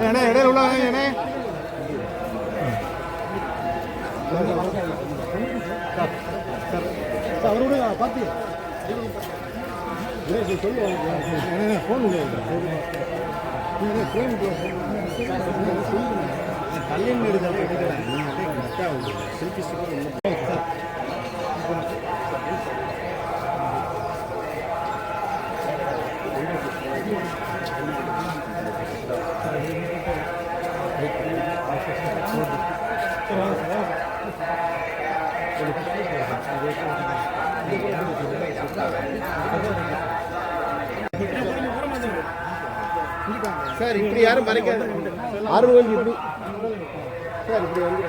இடையில உள்ள அண்ணே அவரோட பார்த்து சொல்லுவாங்க ஃபோன் கல்யாணம் எடுக்கிறேன் செல்ஃபி சார் இப்படி யாரும் மறைக்காது ஆர்வம் இப்படி சார் இப்படி வந்து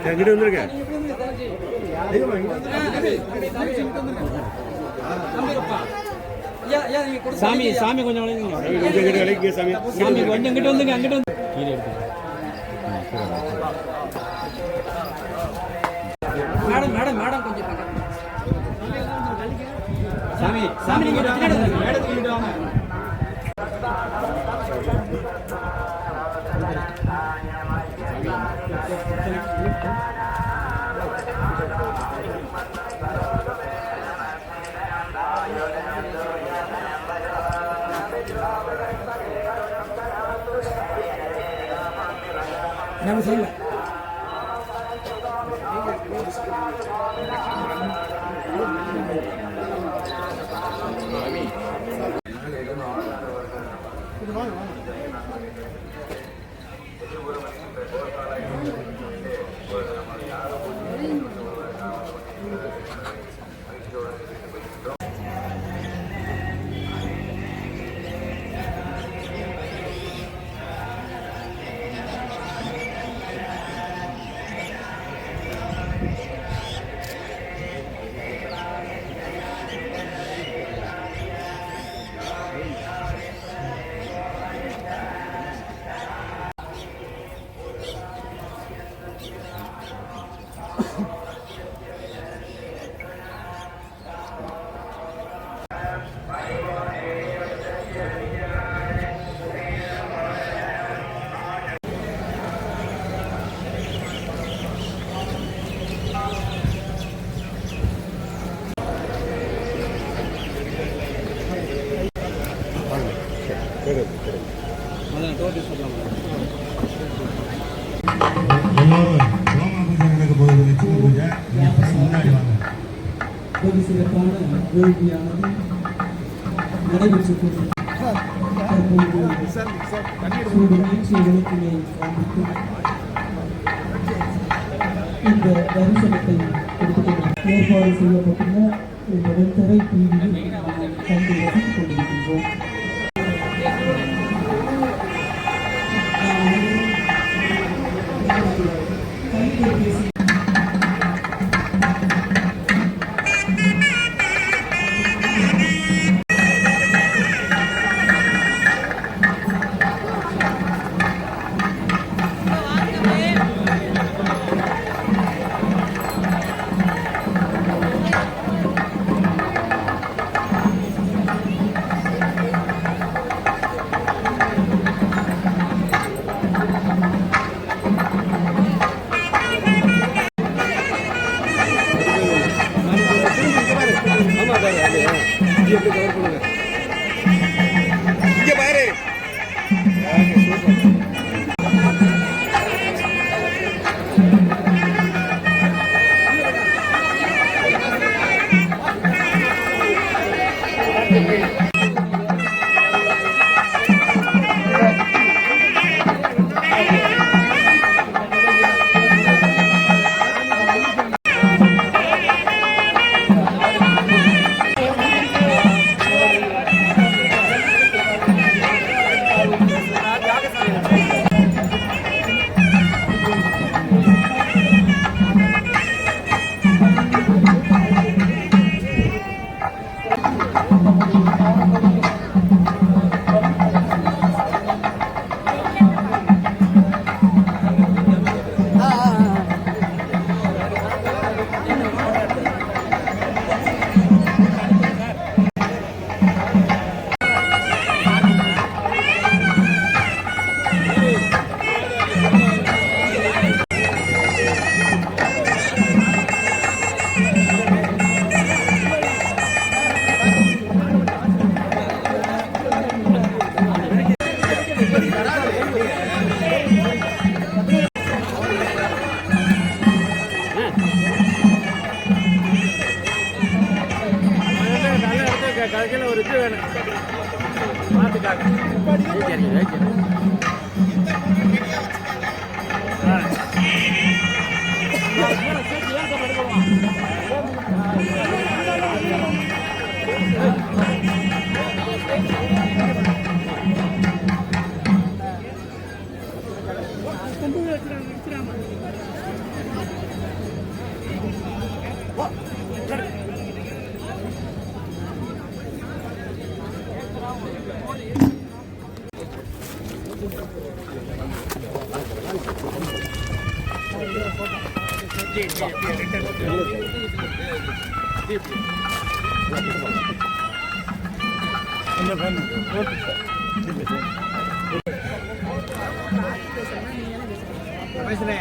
எங்கிட்ட வந்துருக்கேன் சாமி சாமி கொஞ்சம் விளைவிங்க சாமி சாமி கொஞ்சம் கிட்ட வந்துங்க அங்கிட்ட வந்து கீழே எடுத்து மேடம் மேடம் மேடம் கொஞ்சம் சாமி சாமி நீங்க மேடத்துக்கு வாங்க நம்ம செய்யல இந்த தரிசனத்தை ஏற்பாடு செய்யப்பட்டுள்ள இந்த வெண்தரை டிவியில் கண்டு ரசித்துக் கொண்டிருக்கின்றோம். கடைசியில் ஒரு இது வேணும் பார்த்துக்காங்க.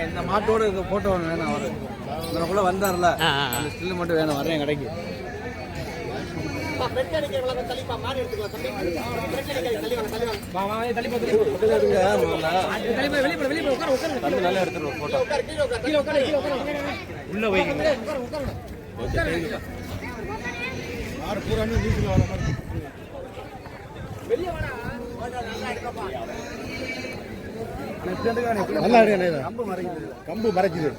இந்த மாட்டோட போட்டோ வேணும். அவரு இதற்குள்ள வந்தார்ல, அந்த ஸ்டில் மட்டும் வேணும். வரேன் கடைக்கு. நல்லா எடுத்துருவோம் போட்டோ. உள்ள வைங்க. நல்லா இருக்கு. கம்பு மறைக்குது.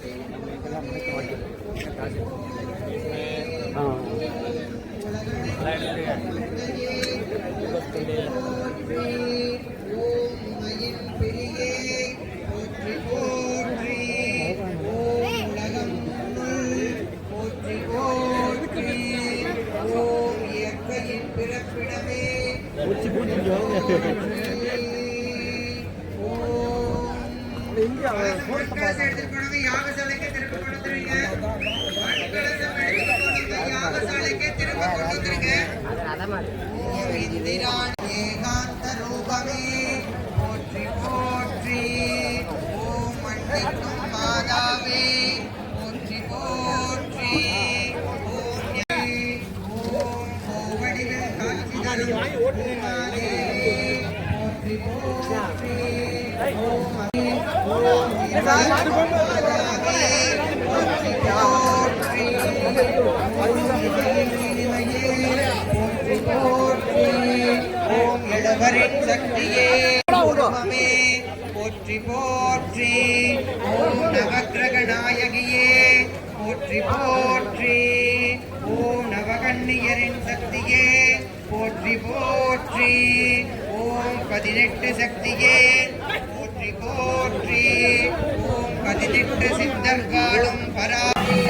போற்றி போற்றி ஓம் நவக்கிரகநாயகியே போற்றி போற்றி ஓம் நவகண்ணியரின் சக்தியே போற்றி போற்றி ஓம் 18 சக்தியே போற்றி போற்றி ஓம் 18 சித்தர் காலும் பராதி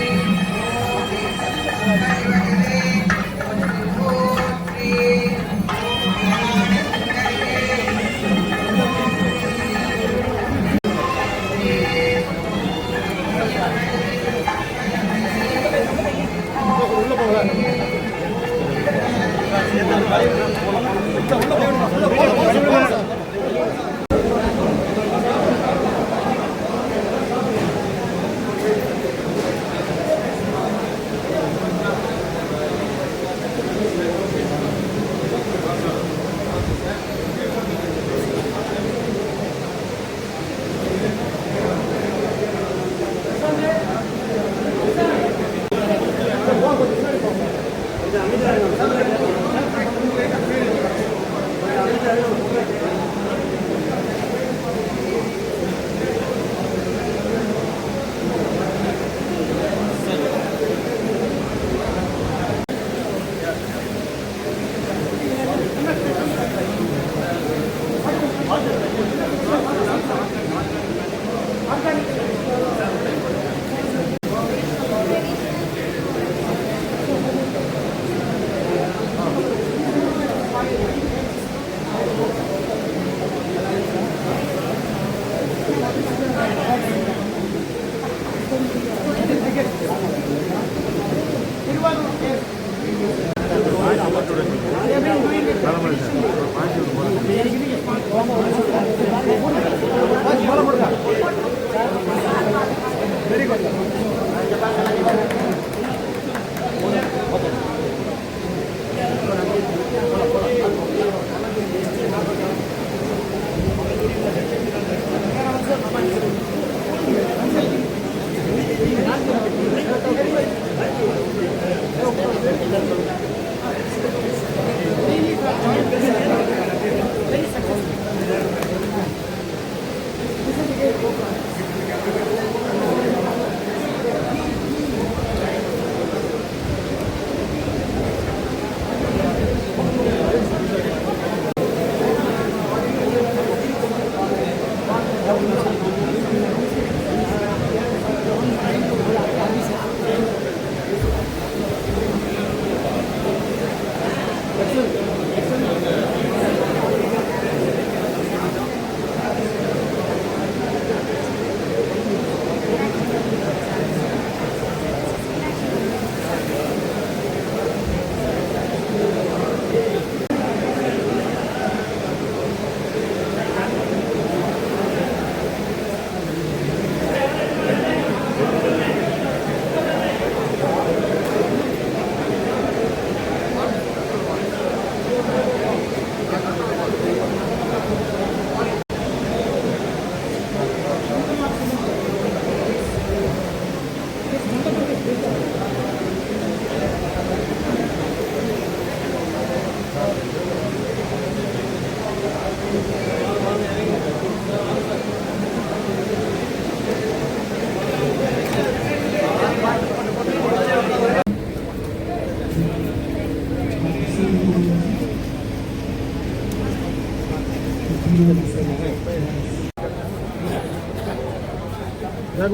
சார்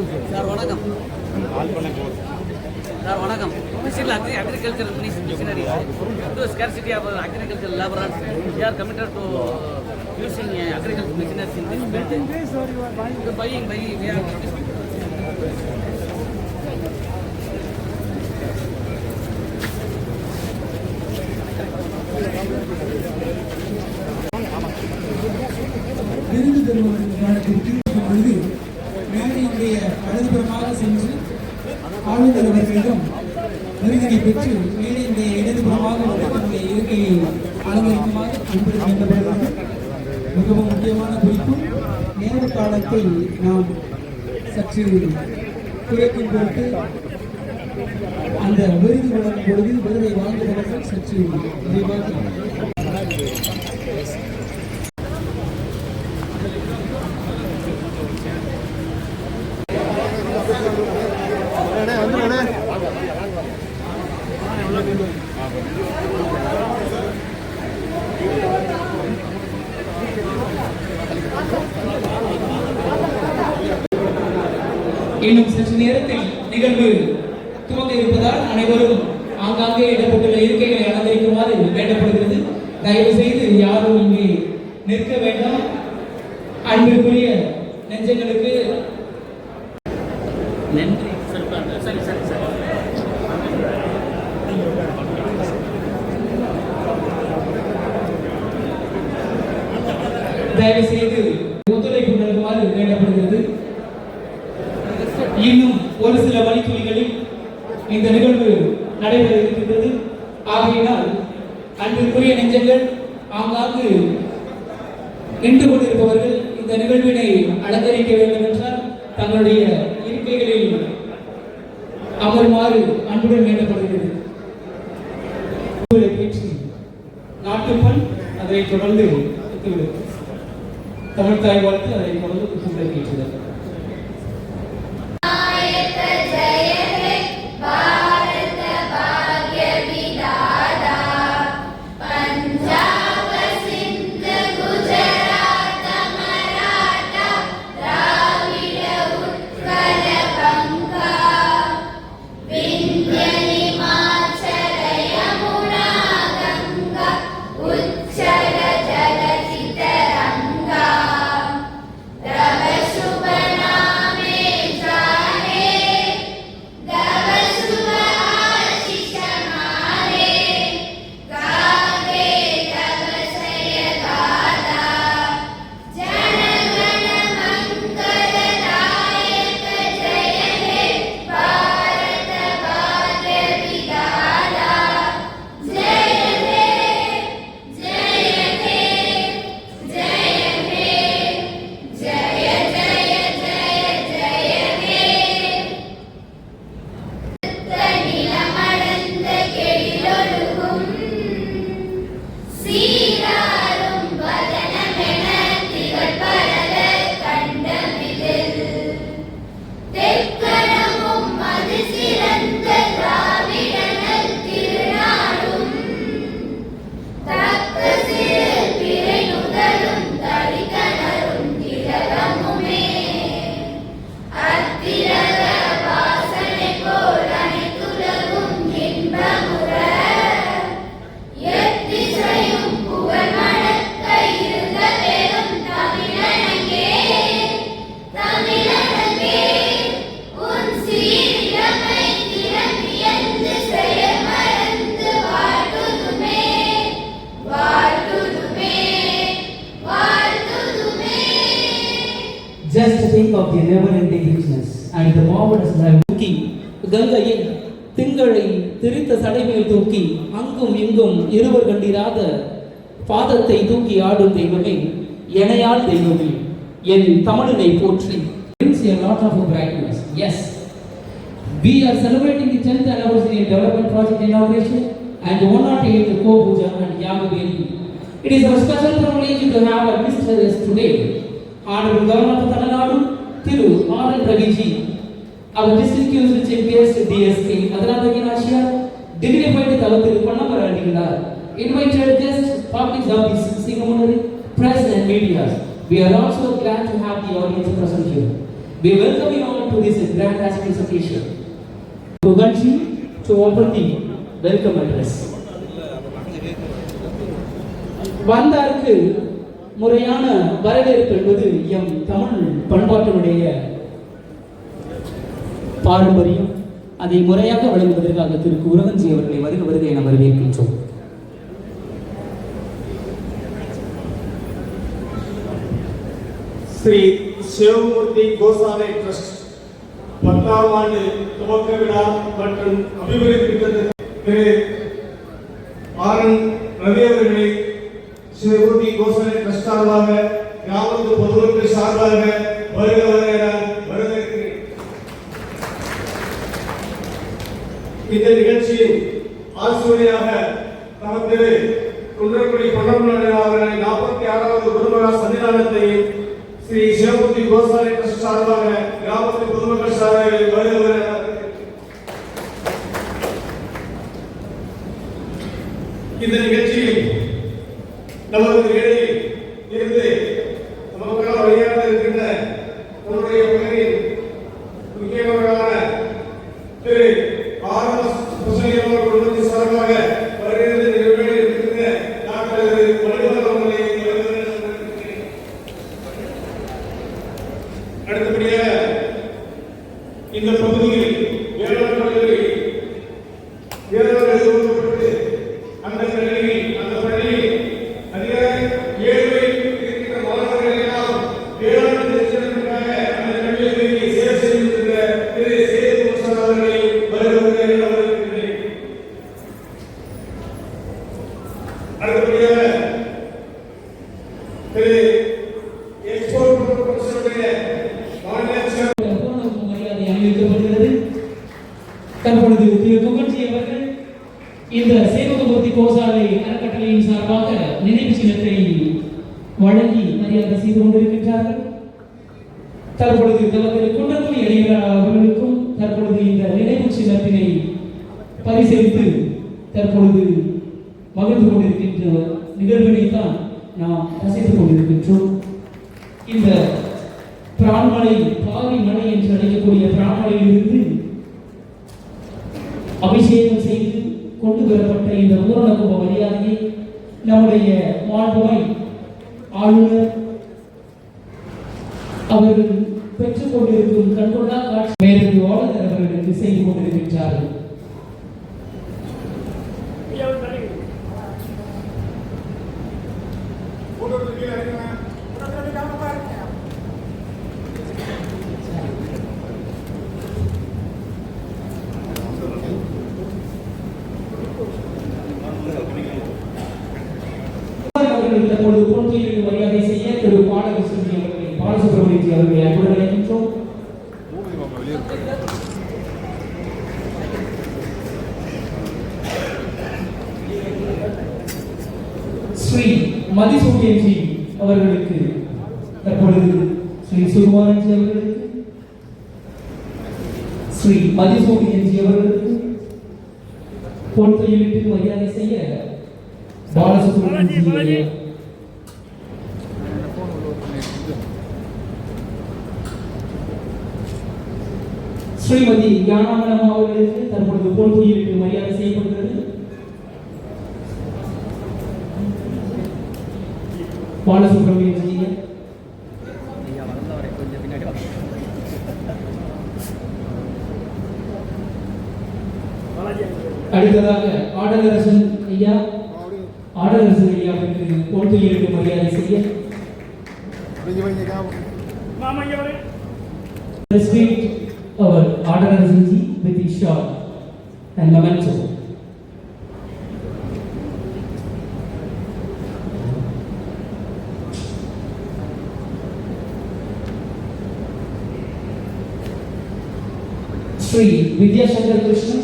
வணக்கம். சார் வணக்கம். Official agricultural missionary to scarcity of agricultural laborers. They are committed to using agricultural machineries in this belt. Buying, we are விருது பெறுவதற்கு பொழுது மேடையினுடைய வலதுபுறமாக சென்று ஆளுநர் அவர்களிடம் விருதினை பெற்று மேடையினுடைய இடதுபுறமாக வந்து தன்னுடைய இருக்கையை அலங்கரிக்குமாறு அன்புடன் வேண்டப்படுகிறது. மிகவும் முக்கியமான குறிப்பு, நேர காலத்தை நாம் சற்று குறைக்கும் பொருட்டு அந்த விருது வழங்கும் பொழுது விருதை வாங்குபவர்கள் சற்று விரைவாக இன்னும் சற்று நேரத்தில் நிகழ்வு துவங்க இருப்பதால் அனைவரும் ஆங்காங்கே இடப்பட்டுள்ள இருக்கைகளை அலங்கரிக்குமாறு வேண்டப்படுகிறது. தயவு செய்து யாரும் இங்கே நிற்க வேண்டாம். அன்பிற்குரிய நெஞ்சங்களுக்கு நன்றி. சரி சரி சரி. தயவு செய்து ஒத்துழைப்பு நல்குமாறு வேண்டப்படுகிறது. இன்னும் ஒரு சில வழித்துளிகளில் இந்த நிகழ்வு நடைபெற இருக்கின்றது. ஆகையினால் அன்பிற்குரிய நெஞ்சங்கள் ஆங்காங்கு நின்று கொண்டிருப்பவர்கள் இந்த நிகழ்வினை அலங்கரிக்க வேண்டும் என்றால் தங்களுடைய இருக்கைகளில் அமருமாறு அன்புடன் வேண்டப்படுகிறது. நாட்டுப்பண் அதை தொடர்ந்து தமிழ்தாய் வாழ்த்து அதை தொடர்ந்து குத்துவிளக்கேற்றுதல். Just think of the never-ending richness and the marvelous life. கங்கையில் திங்களை திரித்த சடைமேல் தூக்கி அங்கும் இங்கும் இருவர் கண்டிராத பாதத்தை தூக்கி ஆடும் தெய்வமே, எனையால் தெய்வமே, என் தமிழனை போற்றி. Brings a lot of brightness. Yes, we are celebrating the 10th anniversary development project inauguration and 108th Co-Puja and Yagaveli. It is our special privilege to have our visitors today. Honorable Governor of Tamil Nadu, Thiru R. Raviji, our distinguished chief guest DSK Adranagin Asia, dignified Tavathil Pannamarandigalar, invited guests, public officials, Singamunari, press and media. We are also glad to have the audience present here. We welcome you all to this grand auspicious occasion. Guganji to open the welcome address. வந்தாருக்கு முறையான வரவேற்பு என்பது M Tamil பண்பாட்டினுடைய பாரம்பரியம். அதை முறையாக வழங்குவதற்காக திரு குரவஞ்சி அவர்களை வருக என வரவேற்கின்றோம். ஸ்ரீ சிவமூர்த்தி கோசாலை ட்ரஸ்ட் 10ஆம் ஆண்டு துவக்க விழா மற்றும் அபிவிருத்தி திட்டத்திற்கு திரு ஆர்.என். ரவி அவர்களை சிவமூர்த்தி கோசாலை ட்ரஸ்ட் சார்பாக கிராமத்து பொதுமக்கள் சார்பாக வருக என வரவேற்கிறேன். இந்த நிகழ்ச்சியில் ஆசிரியராக நமது குன்றக்குடி பொன்னம்பல அவர்களை 46வது குடும்ப சன்னிதானத்தையும் ஸ்ரீ சிவமூர்த்தி கோசாலை ட்ரஸ்ட் சார்பாக கிராமத்து பொதுமக்கள் சார்பாக வருக. இந்த நிகழ்ச்சியில் நமது இடையில் இருந்து நமக்கான வழியாக இருக்கின்ற நம்முடைய பகுதியில் முக்கியமான திரு ஆர்.எஸ். அவர்கள் குடும்பத்தின் சார்பாக வருகிறது இருக்கின்ற டாக்டர் மணிவண்ணன் அவர்களை அடுத்தபடியாக இந்த பகுதியில் வேளாண் பள்ளிகளில் ஒதுக்கப்பட்டு அந்த பள்ளியில் அதிக ஏழ்மையில் இருக்கின்ற மாணவர்கள் எல்லாம் வேளாண் தெரிஞ்சதற்காக அந்த கல்வியை சேவை செய்திருக்கிற திரு சேது முசார் அவர்களை வருகிறேன். அடுத்தபடியாக திரு எக்ஸ்போர்ட் ப்ரொஃபஸருடைய மரியாதை அணிவிக்கப்படுகிறது. தற்பொழுது திரு குகன்ஜி அவர்கள் இந்த சேவகமூர்த்தி கோசாலை அறக்கட்டளையின் சார்பாக நினைவு சின்னத்தை வழங்கி மரியாதை செய்து கொண்டிருக்கின்றார்கள். தற்பொழுது நமது குன்றக்குடி அடிகளார் அவர்களுக்கும் தற்பொழுது இந்த நினைவு சின்னத்தினை பரிசீலித்து தற்பொழுது மகிழ்ந்து கொண்டிருக்கின்ற நிகழ்வினைத்தான் நாம் ரசித்துக் கொண்டிருக்கின்றோம். இந்த பிரான்மலை பாரி மலை என்று அழைக்கக்கூடிய பிரான்மலையிலிருந்து அபிஷேகம் செய்து கொண்டு வரப்பட்ட இந்த பூரண கும்ப மரியாதையை நம்முடைய மாண்புமை ஆளுநர் அவர்கள் பெற்றுக் கொண்டிருக்கும் கண்கொள்ளா காட்சி மேற்கு ஆளுநர் அவர்களுக்கு செய்து கொண்டிருக்கின்றார்கள். தற்பொழுது பொன்துயிலுக்கு மரியாதை செய்ய திரு பாலசுப்ரமணியஜி அவர்களை அன்புடன் அழைக்கின்றோம். ஸ்ரீ மதிசூரியன்ஜி அவர்களுக்கு தற்பொழுது ஸ்ரீ சுகுமாரன்ஜி அவர்களுக்கு ஸ்ரீ மதிசூரியன்ஜி அவர்களுக்கு பொன்துயிலுக்கு மரியாதை செய்ய பாலசுப்ரமணியஜி ஸ்ரீமதி ஞானாமலம் அவர்களுக்கு தற்பொழுது பொன்துயிலுக்கு மரியாதை செய்யப்படுகிறது. பாலசுப்ரமணியஜி அடுத்ததாக ஆடலரசன் ஐயாவிற்கு பொன்துயிலுக்கு மரியாதை செய்ய our Adalarasan ji with his shawl and memento. Sri Vidya Shankar Krishna,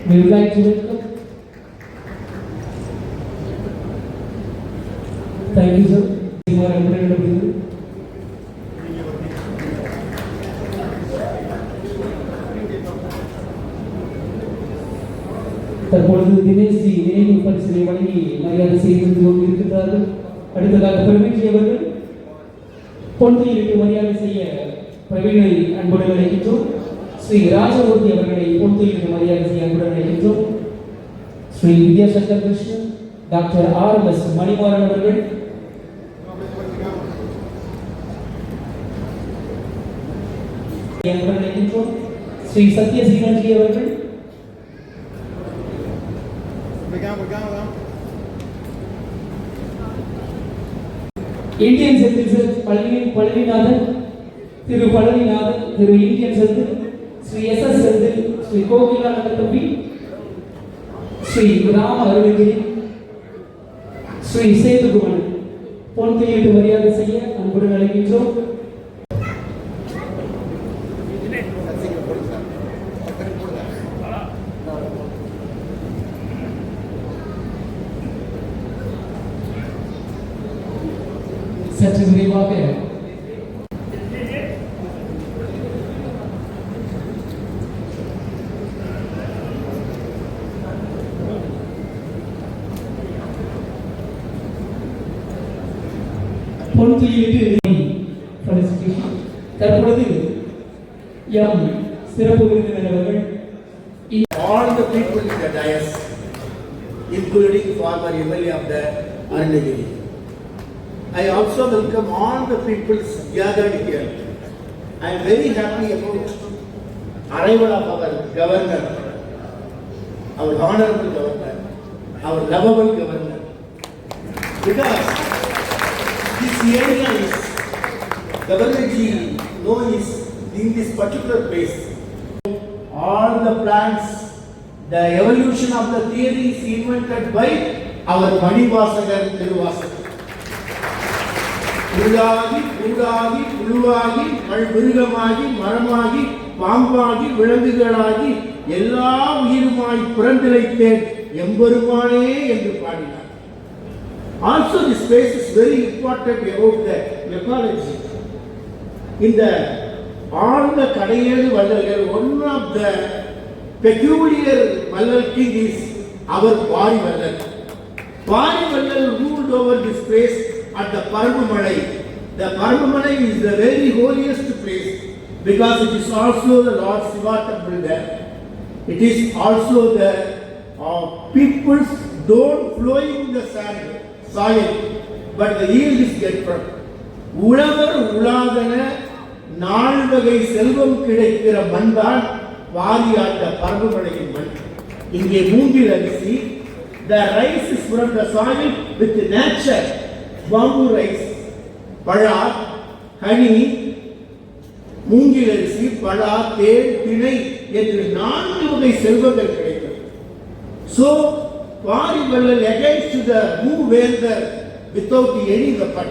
we would like to welcome. Thank you, sir. You are incredible. தற்பொழுது தினேஷ்ஜி நினைவு பரிசினை வழங்கி மரியாதை செய்து கொண்டிருக்கிறார்கள். அடுத்ததாக பெருமைஜி அவர்கள் பொன்துயிலுக்கு மரியாதை செய்ய பிரவீனை அன்புடன் அழைக்கின்றோம். ஸ்ரீ ராஜமூர்த்தி அவர்களை பொறுத்துயிருக்கு மரியாதை செய்ய அன்புடன் அழைக்கின்றோம். ஸ்ரீ வித்யாசங்கர் கிருஷ்ணன், டாக்டர் RMS மணிமாறன் அவர்கள், அன்புடன் அழைக்கின்றோம். ஸ்ரீ சத்யசீலன்ஜி அவர்கள், இந்தியன் செந்தில் பழனிநாதன், திரு பழனிநாதன், திரு இந்தியன் செந்தில், ஸ்ரீ SS செந்தில், ஸ்ரீ கோகிலா நகத்தம்பி, ஸ்ரீ ராம அருணகிரி, ஸ்ரீ சேதுகுமரன் பொன்கையிட்டு மரியாதை செய்ய அன்புடன் அழைக்கின்றோம். சற்று விரைவாக தற்பொழுது எம் சிறப்பு விருந்தினர் அவர்கள் all the people in the dais, including former MLA of the Arunagiri. I also welcome all the people gathered here. I am very happy about arrival of our governor, our honorable governor, our lovable governor. Because this area is, Governor Ji knows in this particular place, all the plans, the evolution of the theory is invented by our Manivasagar Thiruvasagar. புல்லாகி பூடாகி புழுவாகி மிருகமாகி மரமாகி பாம்பாகி விலங்குகளாகி எல்லா உயிருமாய் பிறந்திழைத்தேன் எம்பெருமானே என்று பாடினார். Also this space is very important about the ecology. இந்த ஆழ்ந்த கடையேழு வள்ளல்கள், one of the peculiar வள்ளல் king is our Pari Vallal. Pari Vallal ruled over this place at the Parvamalai. The Parvamalai is the very holiest place because it is also the Lord Shiva temple there. It is also the people's don't flowing the sand, soil, but the yield is get from. உழவர் உலாதன நால்வகை செல்வம் கிடைக்கிற மண்தான் வாரியாட்ட பரம்புமலையின் மண். இங்கே மூங்கில் அரிசி, the rice is from the soil with nature, bamboo rice, பழா, honey, மூங்கில் அரிசி, பழா, தேன், திணை என்று 4 வகை செல்வங்கள் கிடைக்கும். So Pari Vallal against the Moovendar without any weapon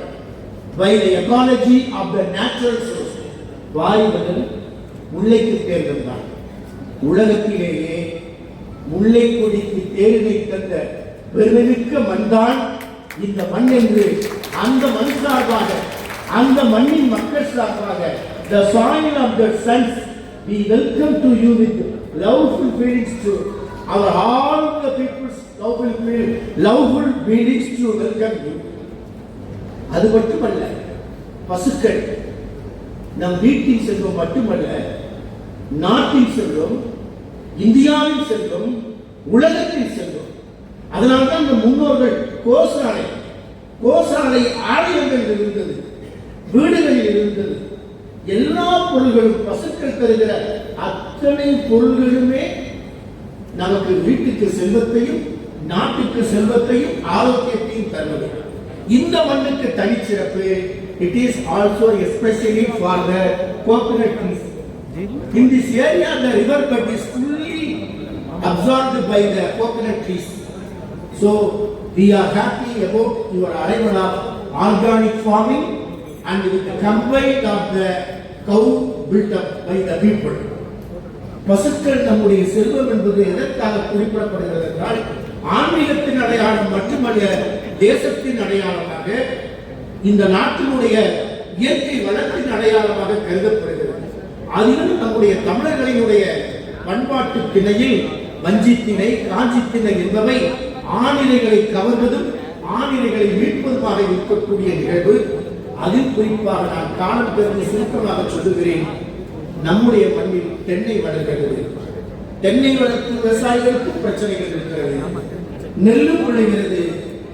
by the ecology of the natural source. Pari Vallal முல்லைக்கு தேர்ந்தான். உலகத்திலேயே முல்லை கொடிக்கு தேர்வை தந்த பெருமிக்க மண்தான் இந்த மண் என்று அந்த மண் சார்பாக, அந்த மண்ணின் மக்கள் சார்பாக, the soil of the sons, we welcome to you with loveful feelings to our all the people's loveful feelings to welcome you. அது மட்டுமல்ல, பசுக்கள் நம் வீட்டின் செல்வம் மட்டுமல்ல, நாட்டின் செல்வம், இந்தியாவின் செல்வம், உலகத்தின் செல்வம். அதனால்தான் இந்த முன்னோர்கள் கோசாலை ஆலயங்கள் இருந்தது, வீடுகளில் இருந்தது. எல்லா பொருள்களும் பசுக்கள் தருகிற அத்தனை பொருள்களுமே நமக்கு வீட்டுக்கு செல்வத்தையும் நாட்டுக்கு செல்வத்தையும் ஆரோக்கியத்தையும் தருவது. இந்த மண்ணுக்கு தனிச்சிறப்பு. It is also especially for the coconut trees. In this area, the river bed is fully absorbed by the coconut trees. So we are happy about your arrival of organic farming and with the combine of the cow built up by the people. பசுக்கள் நம்முடைய செல்வம் என்பது எதற்காக குறிப்பிடப்படுகிறது என்றால், ஆன்மீகத்தின் அடையாளம் மட்டுமல்ல, தேசத்தின் அடையாளமாக, இந்த நாட்டினுடைய இயற்கை வளத்தின் அடையாளமாக கருதப்படுகிறது. அதிலும் நம்முடைய தமிழர்களினுடைய பண்பாட்டு திணையில் வஞ்சி திணை, காஞ்சி திணை என்பவை ஆணிலைகளை கவர்வதும் ஆணிலைகளை மீட்பதுமாக இருக்கக்கூடிய நிகழ்வு. அதில் குறிப்பாக நான் காலம் கருதி சுருக்கமாக சொல்லுகிறேன். நம்முடைய மண்ணில் தென்னை வளர்கிறது. தென்னை வளர்க்கும் விவசாயிகளுக்கும் பிரச்சனைகள் இருக்கிறது. நெல்லும் விளைகிறது,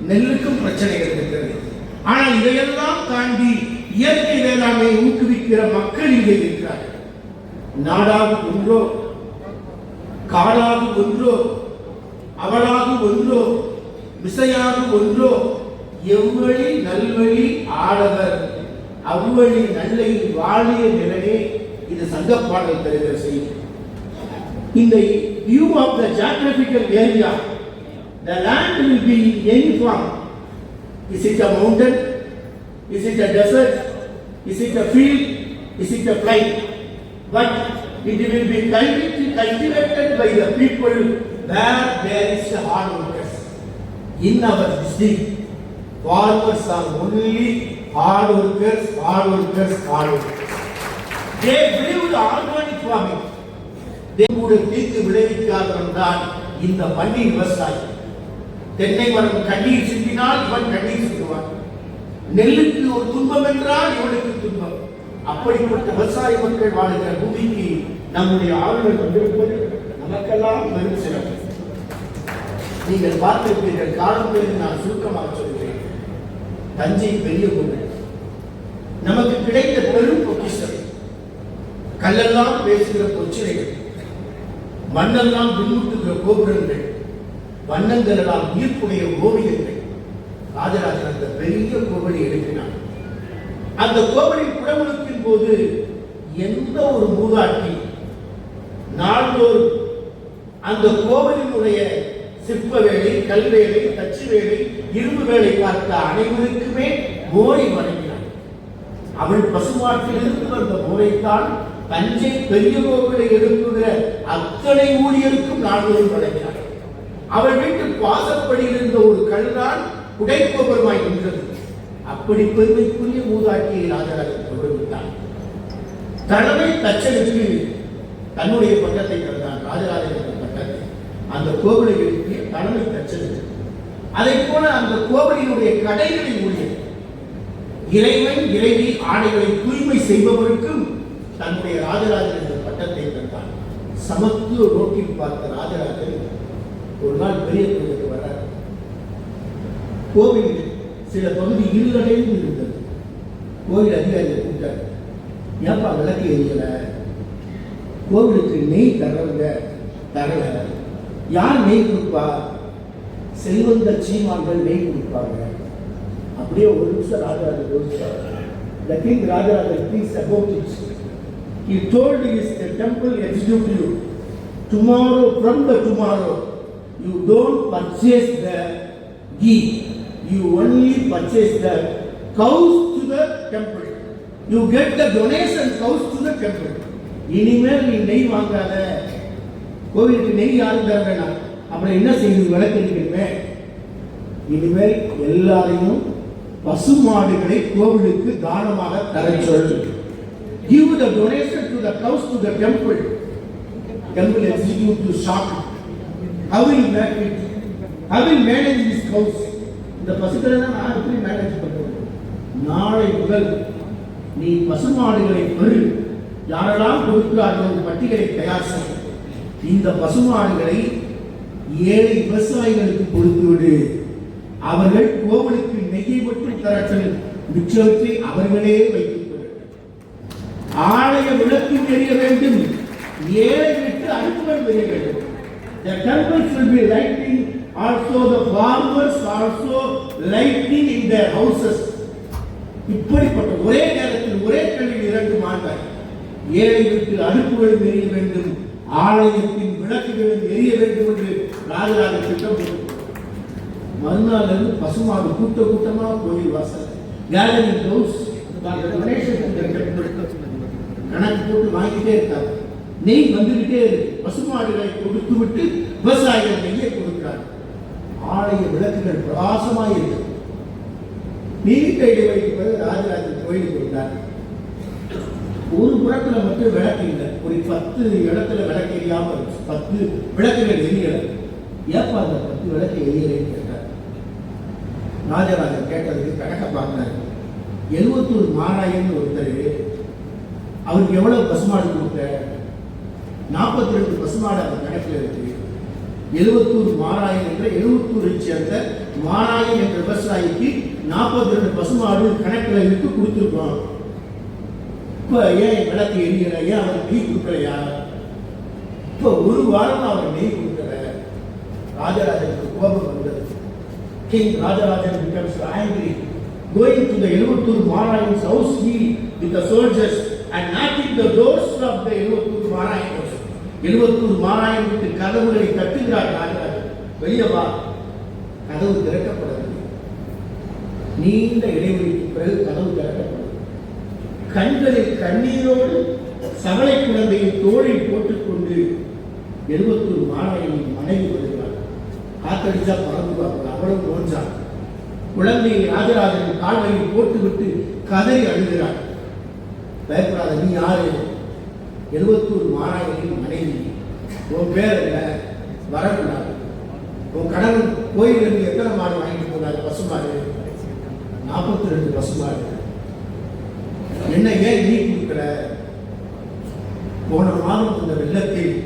நெல்லுக்கும் பிரச்சனைகள் இருக்கிறது. ஆனால் இதையெல்லாம் தாண்டி இயற்கை வேளாண்மை ஊக்குவிக்கிற மக்கள் இங்கே இருக்கிறார்கள். நாடாக ஒன்றோ, காடாக ஒன்றோ, அவளாக ஒன்றோ, விசையாக ஒன்றோ, எவ்வழி நல்வழி ஆடவர் அவ்வழி நல்லை வாழிய நிலையே இது சங்கப்பாடல் தருகிற செய்தி. In the view of the geographical area, the land will be in any form. Is it a mountain? Is it a desert? Is it a field? Is it a plain? But it will be cultivated by the people where there is a hard workers. In our district, farmers are only hard workers, hard workers, hard workers. They believe the organic farming. They would தீர்த்து விளைவிக்காதவன்தான் இந்த மண்ணி விவசாயி. தென்னை மரம் கண்ணீர் சிந்தினால் இவன் கண்ணீர் சிந்துவான். நெல்லுக்கு ஒரு துன்பம் என்றால் இவனுக்கு துன்பம். அப்படிப்பட்ட விவசாய மக்கள் வாழ்கிற பூமிக்கு நம்முடைய ஆளுநர் வந்திருப்பது நமக்கெல்லாம் பெரும் சிறப்பு. நீங்கள் பார்த்திருப்பீர்கள். காலம் பேர் நான் சுருக்கமாக சொல்கிறேன். தஞ்சை பெரிய கோவில் நமக்கு கிடைத்த பெரும் பொக்கிஷம். கல்லெல்லாம் பேசுகிற பொச்சிலைகள், மண்ணெல்லாம் பின்னுட்டுகிற கோபுரங்கள், வண்ணங்கள் எல்லாம் ஈர்ப்புடைய ஓவியங்கள். ராஜராஜன் அந்த பெரிய கோவிலை எழுப்பினார். அந்த கோவிலின் குடமுழுக்கின் போது எந்த ஒரு மூதாட்டி நாள்தோறும் அந்த கோவிலினுடைய சிற்ப வேலை, கல்வேலை, தச்சு வேலை, இரும்பு வேலை பார்த்த அனைவருக்குமே மோரை வழங்கினார். அவள் பசுமாட்டிலிருந்து வந்த மோரைத்தான் தஞ்சை பெரிய கோவிலை எழுப்புகிற அத்தனை ஊழியருக்கும் நாள்தோறும் வழங்கினார். அவள் வீட்டு வாசப்படியில் இருந்த ஒரு கல்தான் குடைக்கோபுரமாய் நின்றது. அப்படி பெருமைக்குரிய மூதாட்டியை ராஜராஜன் கொண்டுவிட்டார். தலைமை தச்சனுக்கு தன்னுடைய பட்டத்தை தந்தான். ராஜராஜன் பட்டத்தை அந்த கோவிலை எழுப்பிய தலைமை தச்சனுக்கு. அதை போல அந்த கோவிலினுடைய கடைகளை ஊழியர், இறைவன் இறைவி ஆடைகளை தூய்மை செய்பவருக்கும் தன்னுடைய ராஜராஜன் என்ற பட்டத்தை தந்தான். சமத்துவ ரோட்டில் பார்த்த ராஜராஜன் ஒரு நாள் பெரிய கோவிலுக்கு வர்றார். கோவில் சில பகுதி இருளடைந்து இருந்தது. கோவில் அதிகாரியை கூப்பிட்டார். ஏப்பா விளக்கு எரியல? கோவிலுக்கு நெய் தரவங்க தரல. யார் நெய் கொடுப்பா? செல்வந்த சீமான்கள் நெய் கொடுப்பாங்க. அப்படியே ஒரு நிமிஷம் Rajarajan யோசிச்சார். The king Rajaraja thinks about it. He told his temple executive, tomorrow, from the tomorrow, you don't purchase the ghee. You only purchase the cows to the temple. You get the donation cows to the temple. இனிமேல் நீ நெய் வாங்காத. கோவிலுக்கு நெய் யாரும் தர வேணாம். அப்புறம் என்ன செய்யுது? விளக்கெடுக்கணுமே. இனிமேல் எல்லாரையும் பசுமாடுகளை கோவிலுக்கு தானமாக தர சொல்லு. Give the donation to the cows to the temple. Temple executive shocked. How will you make it? How will manage these cows? இந்த பசுக்களை தான் நான் எப்படி மேனேஜ் பண்ணுறது? நாளை முதல் நீ பசுமாடுகளை பெரு. யாரெல்லாம் கொடுக்கிறார்களோ பட்டியலை தயார் செய். இந்த பசுமாடுகளை ஏழை விவசாயிகளுக்கு கொடுத்துவிடு. அவர்கள் கோவிலுக்கு நெய்யை மட்டும் தரச்சல், மிச்சத்தை அவர்களே வைத்துக் கொள்ளட்டும். ஆலய விளக்கு எரிய வேண்டும். ஏழை விட்டு அடுப்புகள் எரிய வேண்டும். The temples will be lighting, also the farmers also lighting in their houses. இப்படிப்பட்ட ஒரே நேரத்தில் ஒரே கல்லில் இரண்டு மாட்டாய். ஏழை விட்டு அடுப்புகள் எரிய வேண்டும், ஆலயத்தின் விளக்குகளும் எரிய வேண்டும் என்று ராஜராஜ திட்டம் போட்டு மறுநாள் இருந்து பசுமாடு கூட்ட கூட்டமா கோயில் வாசல் கேலரிங் ஹவுஸ் கணக்கு போட்டு வாங்கிட்டே இருக்காங்க. நெய் வந்துகிட்டே இருக்கு. பசுமாடுகளை கொடுத்து விட்டு விவசாயிகள் நெய்யை கொடுக்கிறார். ஆலய விளக்குகள் பிரகாசமாக இருக்கு. நீட்ட இடைவெளிக்கு பிறகு ராஜராஜன் கோயிலுக்கு வந்தார். ஒரு புறத்துல மட்டும் விளக்கு இல்லை. ஒரு 10 இடத்துல விளக்கு எரியாம 10 விளக்குகள் எரியல. ஏப்பா அந்த 10 விளக்கு எரியலைன்னு கேட்டார். ராஜராஜன் கேட்டதுக்கு கணக்க பார்க்கிறார். எழுவத்தூர் மாராயன் ஒருத்தர், அவருக்கு எவ்வளவு பசுமாடு கொடுத்த? 42 பசுமாடு அந்த கணக்கில் இருக்கு. எழுவத்தூர் மாராயன் என்ற எழுவத்தூரை சேர்ந்த மாராயன் என்ற விவசாயிக்கு 42 பசுமாடு கணக்கில் இருக்கு கொடுத்துருக்கோம். இப்ப ஏன் விளக்கு எரியல? ஏன் அவர் நெய் கொடுக்கலையா? இப்ப ஒரு வாரம் அவர் நெய் கொடுக்கல. ராஜராஜனுக்கு கோபம் வந்தது. King Rajarajan becomes angry, going to the Elvattur Marayan's house, he with the soldiers and knocking the doors of the Elvattur Marayan house. Elvattur Marayan வீட்டு கதவுகளை தட்டுகிறார் ராஜராஜன். வெளியே வா. கதவு திறக்கப்படவில்லை. நீண்ட இடைவெளிக்கு பிறகு கதவு திறக்கப்படும். கண்களில் கண்ணீரோடு சகலை குழந்தையை தோளில் போட்டுக்கொண்டு எழுவத்தூர் மாராயனின் மனைவி வருகிறார். காத்தடிச்சா பறந்துவார்கள், அவ்வளவு நோஞ்சான். குழந்தையை ராஜராஜன் கால்களில் போட்டுவிட்டு கதறி அழுகிறார். பயப்படாத, நீ யாரு? எழுவத்தூர் மாராயனின் மனைவி. உன் பேர் என்ன? வரக்கூடாது. உன் கணவன் கோயிலிருந்து எத்தனை மாடு வாங்கிட்டு போனார்? பசுமாடு 42 பசுமாடு. என்ன ஏன் நீ கொடுக்கல? போன மாதம் இந்த வெள்ளத்தில்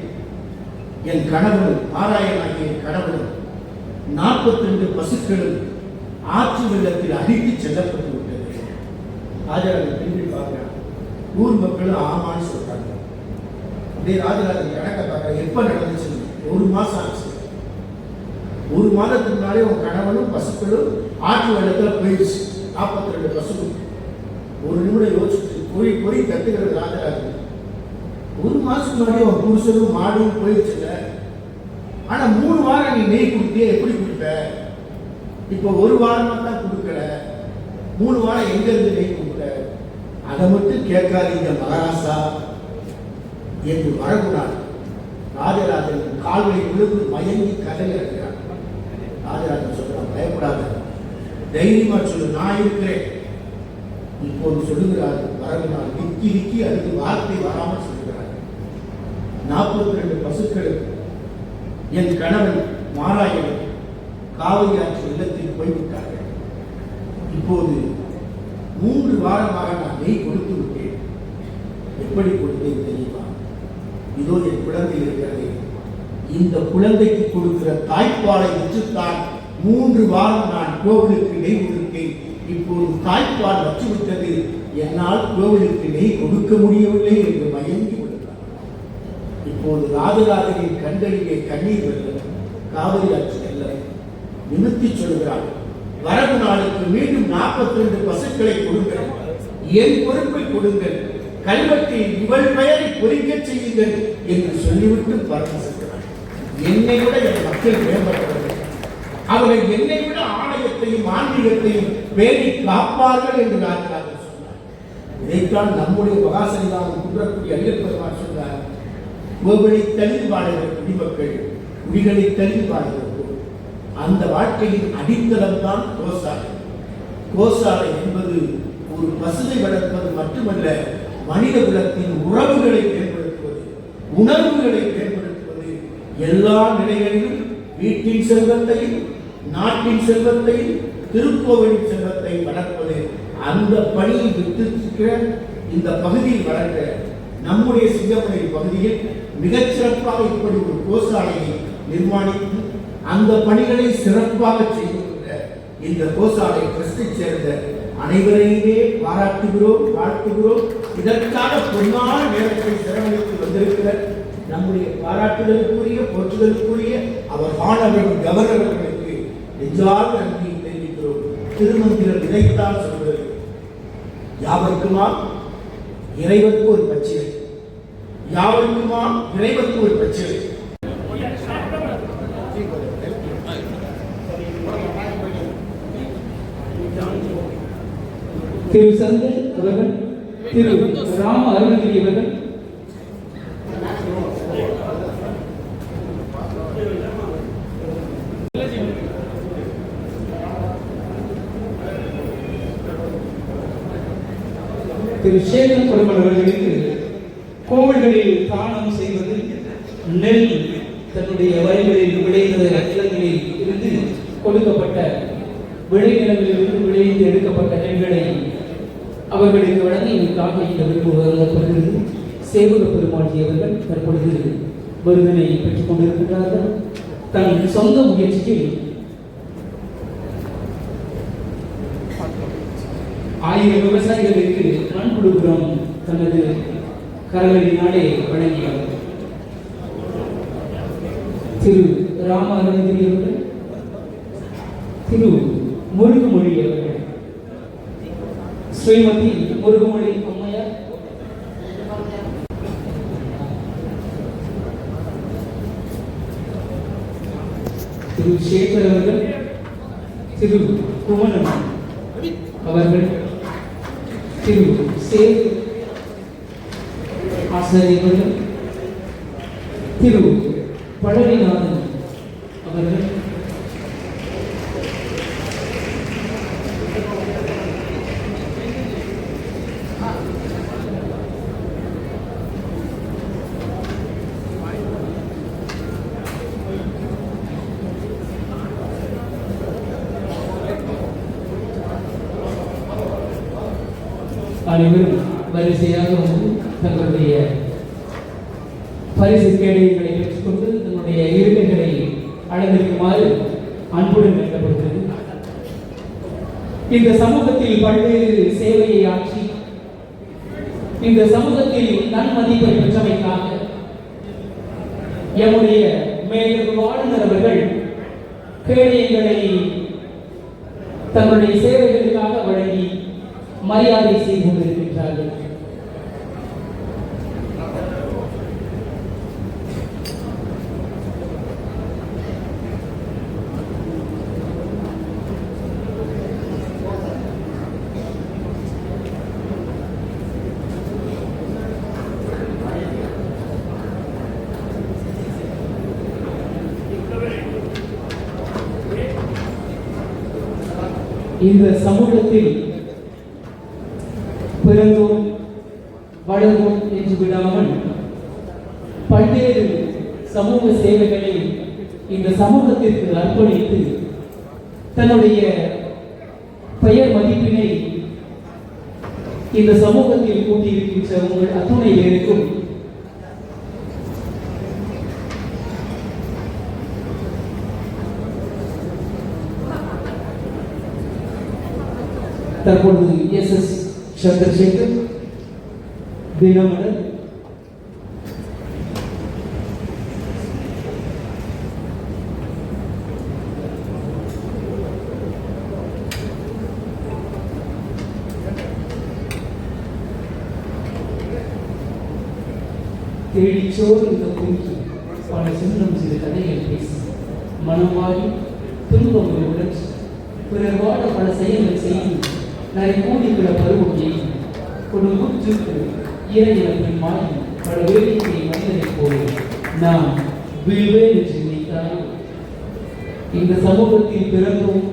என் கணவன் மாராயனாகிய என் கணவன் 42 பசுக்களும் ஆற்று வெள்ளத்தில் அடித்து செல்லப்பட்டு விட்டது. ராஜராஜன் திரும்பி பார்க்கிறான். ஊர் மக்களும் ஆமான்னு சொல்றாங்க. அப்படியே ராஜராஜன் கணக்கை பார்க்க எப்ப நடந்துச்சு? 1 மாசம் ஆச்சு. 1 மாதத்துக்கு முன்னாலே உன் கணவனும் பசுக்களும் ஆற்று வெள்ளத்துல போயிடுச்சு. 42 பசுக்கள். ஒரு நிமிடம் யோசிச்சு பொறி தட்டுகிறது ராஜராஜன். 1 மாசத்துக்கு முன்னாடி உன் புருஷனும் மாடும் போயிடுச்சுல. ஆனா 3 வாரம் நீ நெய் கொடுத்தே, எப்படி கொடுத்த? இப்போ 1 வாரமா தான் கொடுக்கல. 3 வாரம் எங்க இருந்து நெய் கொடுத்த? அதை மட்டும் கேட்காதீங்க மகாராசா என்று வரக்கூடாது. ராஜராஜன் கால்களை விழுந்து மயங்கி கதறி அழுகிறார். ராஜராஜன் சொல்றான், பயப்படாத, தைரியமா சொல்லு, நான் இருக்கிறேன். இப்போது சொல்லுகிறார் வரவினார். விக்கி விக்கி அதுக்கு வார்த்தை வராமல் சொல்லுகிறார். 42 பசுக்கள் என் கணவன் மாராயன் காவிரி ஆற்று வெள்ளத்தில் போய்விட்டார்கள். இப்போது 3 வாரமாக நான் நெய் கொடுத்து விட்டேன். எப்படி கொடுத்தேன் தெரியுமா? இதோ என் குழந்தை இருக்கிறது. இந்த குழந்தைக்கு கொடுக்கிற தாய்ப்பாலை வச்சுத்தான் 3 வாரம் நான் கோவிலுக்கு நெய் கொடுத்தேன். இப்போது தாய்ப்பால் வச்சுவிட்டது, என்னால் கோவிலுக்கு நெய் கொடுக்க முடியவில்லை என்று மயங்கி விடுகிறார். இப்போது ராஜராஜனின் கண்களிலே கண்ணீர் வருகிறது. காவிரி ஆற்று வெள்ளம் நிமித்தி சொல்கிறார், வரவு நாளுக்கு மீண்டும் 42 பசுக்களை கொடுங்கள், என் பொறுப்பை கொடுங்கள், கல்வெட்டில் இவள் பெயரை பொறிக்க செய்யுங்கள் என்று சொல்லிவிட்டு பறந்து செல்கிறார். என்னை விட என் மக்கள் மேம்பட்டவர்கள், அவர்கள் என்னை விட ஆலயத்தையும் ஆன்மீகத்தையும் பேணி காப்பார்கள் என்று ராஜராஜன் சொன்னார். இதைத்தான் நம்முடைய மகாசன்னிதானம் குன்றக்குடி ஐயப்பெருமான் சொன்னார், கோவிலை தள்ளி வாழ்கிற குடிமக்கள் குடிகளை தள்ளி வாழ்கிறது. அந்த வாழ்க்கையின் அடித்தளம் தான் கோசாலை. கோசாலை என்பது ஒரு பசுவை வளர்ப்பது மட்டுமல்ல, மனித குலத்தின் உறவுகளை மேம்படுத்துவது, உணர்வுகளை மேம்படுத்துவது, எல்லா நிலைகளிலும் வீட்டின் செல்வத்தையும் நாட்டின் செல்வத்தையும் திருக்கோவிலின் செல்வத்தை வளர்ப்பது. அந்த பணியை விட்டிருக்கிற இந்த பகுதியில் வளர்க்கிற நம்முடைய சிங்கமலை பகுதியில் மிகச்சிறப்பாக இப்படி ஒரு கோசாலையை நிர்மாணித்து அந்த பணிகளை சிறப்பாக செய்துள்ள இந்த கோசாலை ட்ரஸ்டை சேர்ந்த அனைவரையுமே பாராட்டுகிறோம், வாழ்த்துகிறோம். இதற்காக பொன்னான நேரத்தை செலவழித்து வந்திருக்கிற நம்முடைய பாராட்டுதலுக்குரிய போற்றுதலுக்குரிய அவர் மாணவர்கள் கவர்னர்களுக்கு நெஞ்சார்ந்த நன்றியை தெரிவிக்கிறோம். திருமந்திரம் இதைத்தான் சொல்கிறது, யாவருக்குமா இறைவனுக்கு ஒரு பச்சிலை, யாவருக்குமா இறைவனுக்கு ஒரு பச்சிலை. திரு சந்தன் அவர்கள், திரு ராம அருணகிரி அவர்கள், திரு சேகர் பெருமாள் அவர்களுக்கு கோவில்களில் தானம் செய்வது, நெல் தன்னுடைய வயல்களில் விளைந்த நிலங்களில் இருந்து கொடுக்கப்பட்ட விளைநிலங்களில் இருந்து விளைந்து எடுக்கப்பட்ட நெல்களை அவர்களுக்கு வழங்கியதற்காக இந்த விருது வழங்கப்படுகிறது. சேவக பெருமாள் அவர்கள் தற்பொழுது விருதினை பெற்றுக் கொண்டிருக்கிறார்கள். தன் சொந்த முயற்சியில் 1000 விவசாயிகளுக்கு மண்புழுபுரம் தனது கரங்களினாலே வழங்கியவர் திரு ராம அருணகிரி அவர்கள், திரு முருகுமொழி அவர்கள், ஸ்ரீமதி முருகுமொழி அம்மையார், திரு சேகர் அவர்கள், திரு குமணன் அவர்கள், திரு சேது ஆசிரியர்கள், திரு பழனிநாதன் அவர்கள், அனைவரும் வரிசையாக வந்து தங்களுடைய பரிசு கேடயங்களை பெற்றுக்கொண்டு தன்னுடைய இருக்கைகளை அலங்கரிக்குமாறு அன்புடன் வேண்டப்படுகிறது. இந்த சமூகத்தில் பல்வேறு சேவையை ஆற்றி இந்த சமூகத்தில் நன்மதிப்பை பெற்றமைக்காக எம்முடைய மேலும் ஆளுநர் அவர்கள் கேடயங்களை தங்களுடைய சேவைகளுக்காக வழங்கி மரியாதை செய்து கொண்டிருக்கின்றார்கள். இந்த சமூகத்தில் பிறந்தோம் வளர்ந்தோம் என்று விடாமல் பல்வேறு சமூக சேவைகளை இந்த சமூகத்திற்கு அர்ப்பணித்து தன்னுடைய பெயர் மதிப்பினை இந்த சமூகத்தில் கூட்டியிருக்கின்ற உங்கள் அத்துணை பேருக்கும் தற்பொழுது எஸ் சந்திரசேகர் தினமலர் தேடிச்சோர் இந்த பூங்கி பல சின்னம் சிறு கதைகள் பேசி மனம் வாடி துன்பம் உணர்ச்சி பிறர் வாட பல செயல்கள் செய்து நரை கூடிக்குள்ள பருவம் எய்தி கொடுங்குற்று இறையினத்தின் மாறி பல வேடிக்கை மனிதனை போல நாம் வீழ்வேன் என்று நினைத்தால் இந்த சமூகத்தில் பிறந்தோம்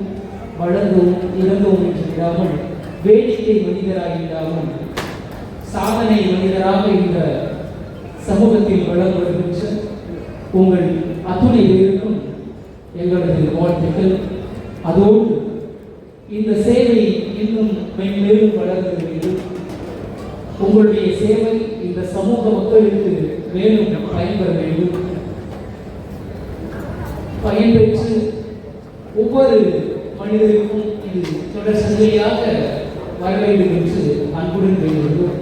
வளர்ந்தோம் இறந்தோம் என்று விடாமல் வேடிக்கை மனிதராகிவிடாமல் சாதனை மனிதராக இந்த சமூகத்தில் வளர்ந்து வருகின்ற உங்கள் அத்துணை பேருக்கும் எங்களது வாழ்த்துக்கள். அதோடு இந்த சேவை இன்னும் மென்மேலும் வளர்ந்து வேண்டும். உங்களுடைய சேவை இந்த சமூக மக்களுக்கு மேலும் பயன்பெற வேண்டும். பயன்பெற்று ஒவ்வொரு மனிதருக்கும் இது தொடர் சந்தையாக வர வேண்டும் என்று அன்புடன் வேண்டுகிறோம்.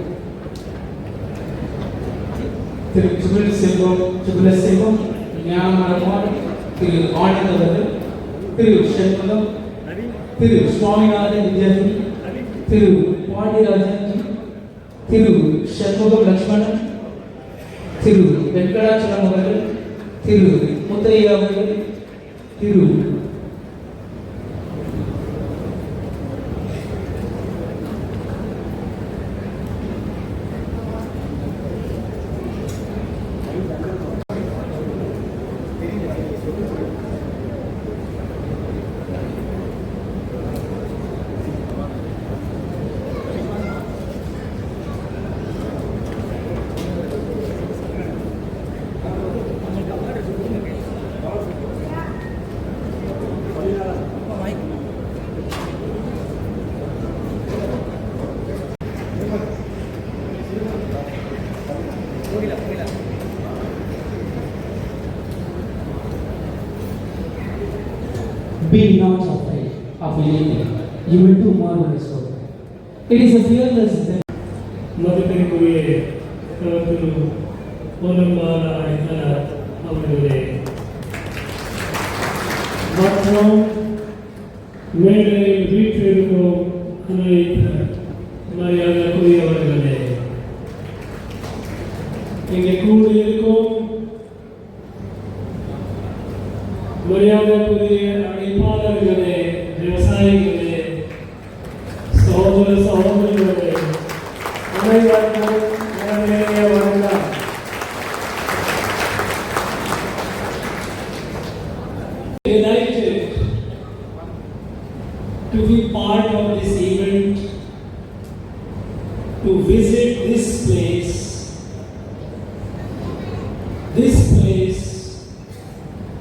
திரு சுகுல செல்வம் ஞானமரமான், திரு ஆனந்த் அவர்கள், திரு சண்முகம், திரு சுவாமிநாதன் வித்யார்த்தி, திரு பாண்டியராஜன், திரு சண்முகம் லட்சுமணன், திரு வெங்கடாச்சலம் அவர்கள், திரு முத்தையா அவர்கள், திரு Be not afraid of anything. You will do marvelous work. It is a fearless death. மதிப்பிற்குரிய திரு பொன்னம்மாள் அவர்களே மற்றும் மேடையில் வீற்றிருக்கும் அனைத்து மரியாதைக்குரியவர்களே, இங்கே கூடியிருக்கும் மரியாதைக்குரிய அழைப்பாளர்களே, விவசாயிகளே, சகோதர சகோதரிகளே, அனைவருக்கும் நிறைய வணக்கம். Delighted to be part of this event, to visit this place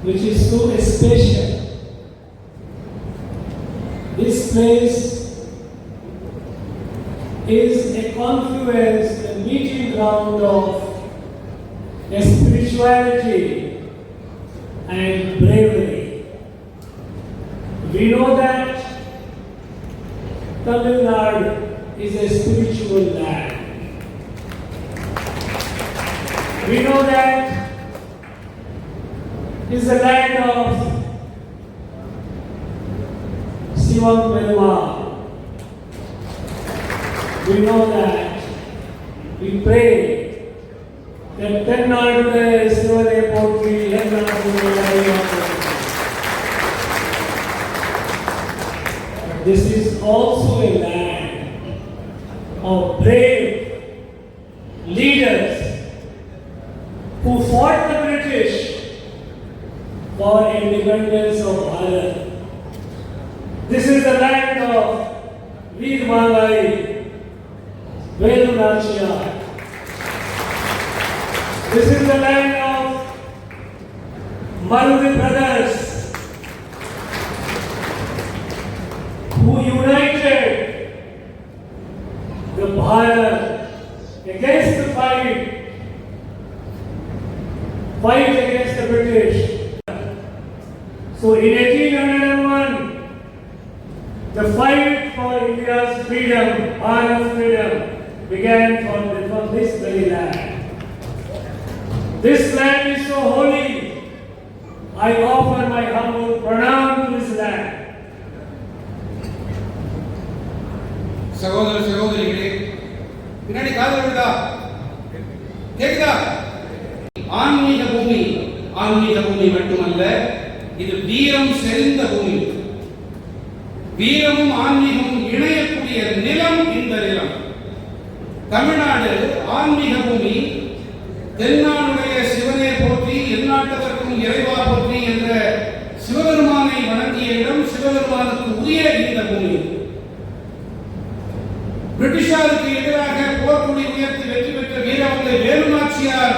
which is so special. This place is a confluence, a meeting ground of spirituality and bravery. We know that Tamil Nadu is a spiritual land. We know that it is a land of Sivam Perumal. We know that. We pray that Tennadude Sivane Potri This is also a land of brave leaders who fought the British for independence of Bharat. This is the land of Veer Malai, Velu Nachiyar. This is the land of Maruti brothers who united the Bharat against the fight against the British. So in 1801, the fight for India's freedom, Bharat freedom, began from this very land. This land is so holy. I offer my humble pranam to this land. சகோதர சகோதரிகளே, பின்னாடி காது வருதா? கேக்குதா? ஆன்மீக பூமி மட்டுமல்ல, இது வீரம் செறிந்த பூமி. வீரமும் ஆன்மீகமும் இணையக்கூடிய நிலம் இந்த நிலம். தமிழ்நாடு ஆன்மீக பூமி. தென்னாடுடைய சிவனே போற்றி, எந்நாட்டவர்க்கும் இறைவா போற்றி என்ற சிவபெருமானை வணங்கிய இடம், சிவபெருமானுக்கு உரிய இந்த பூமி. பிரிட்டிஷாருக்கு எதிராக போர்க்குடி உயர்த்தி வெற்றி பெற்ற வீரவந்தை வேலு நாச்சியார்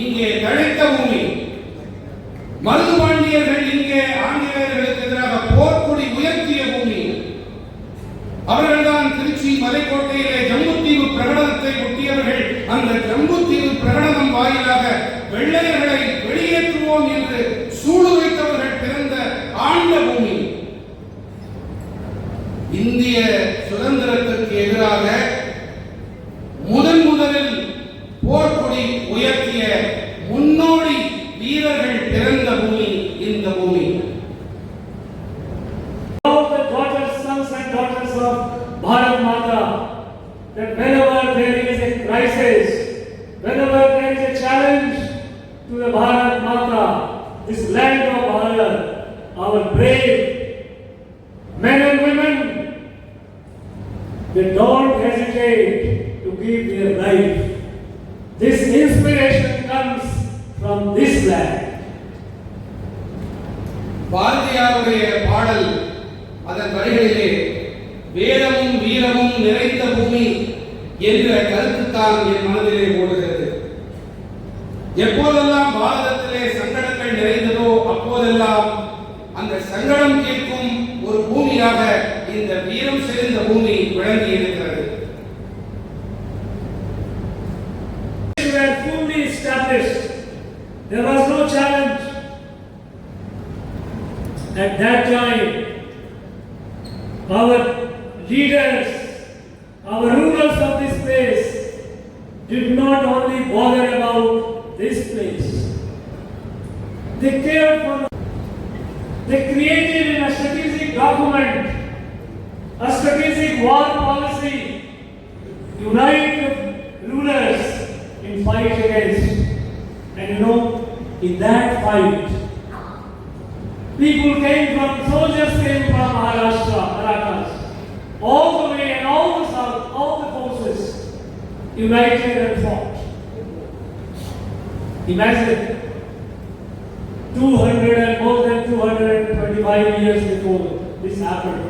இங்கே தழைத்த பூமி. மருதுபாண்டியர்கள் இங்கே ஆங்கிலேயர்களுக்கு எதிராக போர்க்குடி உயர்த்திய பூமி. அவர்கள்தான் திருச்சி மலைக்கோட்டையிலே ஜம்புத்தீவு பிரகடனத்தை ஒட்டியவர்கள். அந்த ஜம்புத்தீவு பிரகடனம் வாயிலாக வெள்ளையர்களை வெளியேற்றுவோம் என்று சூடு வைத்தவர்கள் பிறந்த ஆண்ட பூமி. இந்திய சுதந்திரத்திற்கு எதிராக முதலில் போர்க்கொடி உயர்த்திய முன்னோடி வீரர்கள் பிறந்த பூமி இந்த பூமி. All the daughters, sons and daughters of Bharat Mata, that whenever there is a crisis, whenever there is a challenge to the Bharat Mata, this land of Bharat, our brave men and women, they don't hesitate to give their life. This inspiration comes from this land. பாரதியாருடைய பாடல் அதன் வரிகளிலே வேதமும் வீரமும் நிறைந்த பூமி என்ற கருத்துத்தான் என் மனதிலே ஓடுகிறது. எப்போதெல்லாம் பாரதத்திலே சங்கடங்கள் நிறைந்ததோ அப்போதெல்லாம் அந்த சங்கடம் தீர்க்கும் ஒரு பூமியாக இந்த வீரம் செறிந்த பூமி விளங்கி இருக்கிறது. Were fully established, there was no challenge. At that time, our leaders, our rulers of this place did not only bother about this place. They cared for, they created in a strategic document, a strategic war policy, unite the rulers in fight against. And you know, in that fight, people came from, soldiers came from Maharashtra, Marathas, all the way and all the south, all the forces united and fought. Imagine, 200 and more than 225 years before this happened.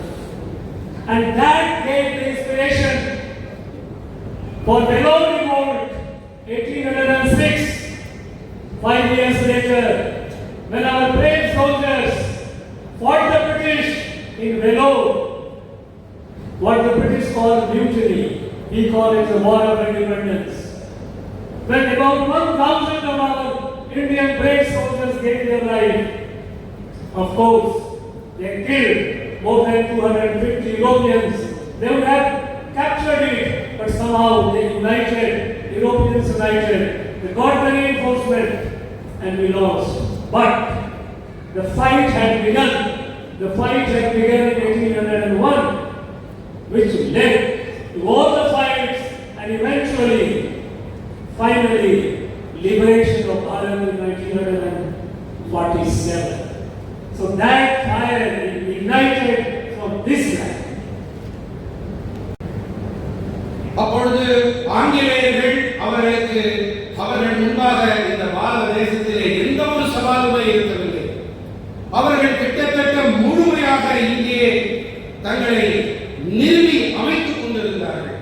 And that gave the inspiration for Vellore Revolt, 1806, 5 years later, when our brave soldiers fought the British in Vellore, what the British called mutiny, we call it the War of Independence. When about 1,000 of our Indian brave soldiers gave their life, of course, they killed more than 250 Europeans. They would have captured it, but somehow they united, Europeans united, they got the reinforcement, and we lost. But the fight had begun. The fight had begun in 1801, which led to all the fights and eventually, finally, liberation of Bharat in 1947. So that fire ignited from this land. அப்பொழுது ஆங்கிலேயர்கள் அவர்கள் முன்பாக இந்த பாரத தேசத்திலே எந்த ஒரு சவாலுமே இருக்கவில்லை. அவர்கள் கிட்டத்தட்ட முழுமையாக இங்கே தங்களை நிறுவி அமைத்துக் கொண்டிருந்தார்கள்.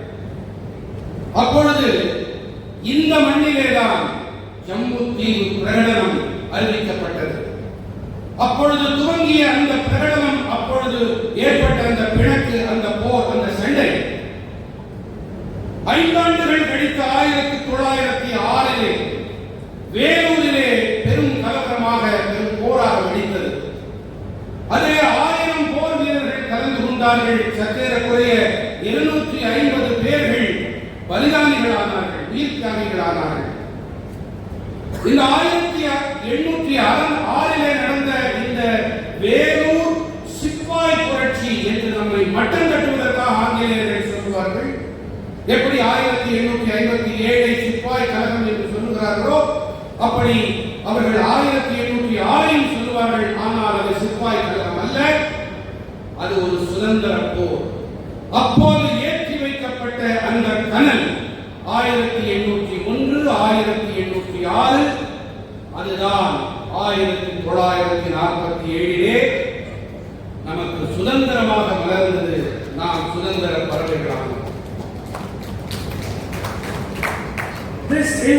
அப்பொழுது இந்த மண்ணிலேதான் ஜம்மு தீவு பிரகடனம் அறிவிக்கப்பட்டது. அப்பொழுது துவங்கிய அந்த பிரகடனம், அப்பொழுது ஏற்பட்ட அந்த பிணக்கு, அந்த போர், அந்த சண்டை 5 ஆண்டுகள் கழித்து 1906 வேலூரிலே பெரும் கலவரமாக, பெரும் போராக வெடித்தது. அதிலே 1000 போர் வீரர்கள் கலந்து கொண்டார்கள். சற்றேறக்குறைய 250 பேர்கள் பலிதானிகளானார்கள், உயிர் தியாகிகளானார்கள். இந்த 1806 நடந்த இந்த வேலூர் சிப்பாய் புரட்சி என்று நம்மை மட்டம் கட்டுவதற்காக ஆங்கிலேயர்கள் சொல்லுவார்கள். எப்படி 1857 சிப்பாய் கழகம் என்று சொல்லுகிறார்களோ, அப்படி அவர்கள் 1806 சொல்லுவார்கள். ஆனால் அது சிப்பாய் கழகம் அல்ல, அது ஒரு சுதந்திர போர். அப்போது ஏற்றி வைக்கப்பட்ட அந்த கனல் 1801, 1806, அதுதான் 1947 நமக்கு சுதந்திரமாக மலர்ந்தது. நாம் சுதந்திர பறவைகளானோம். This is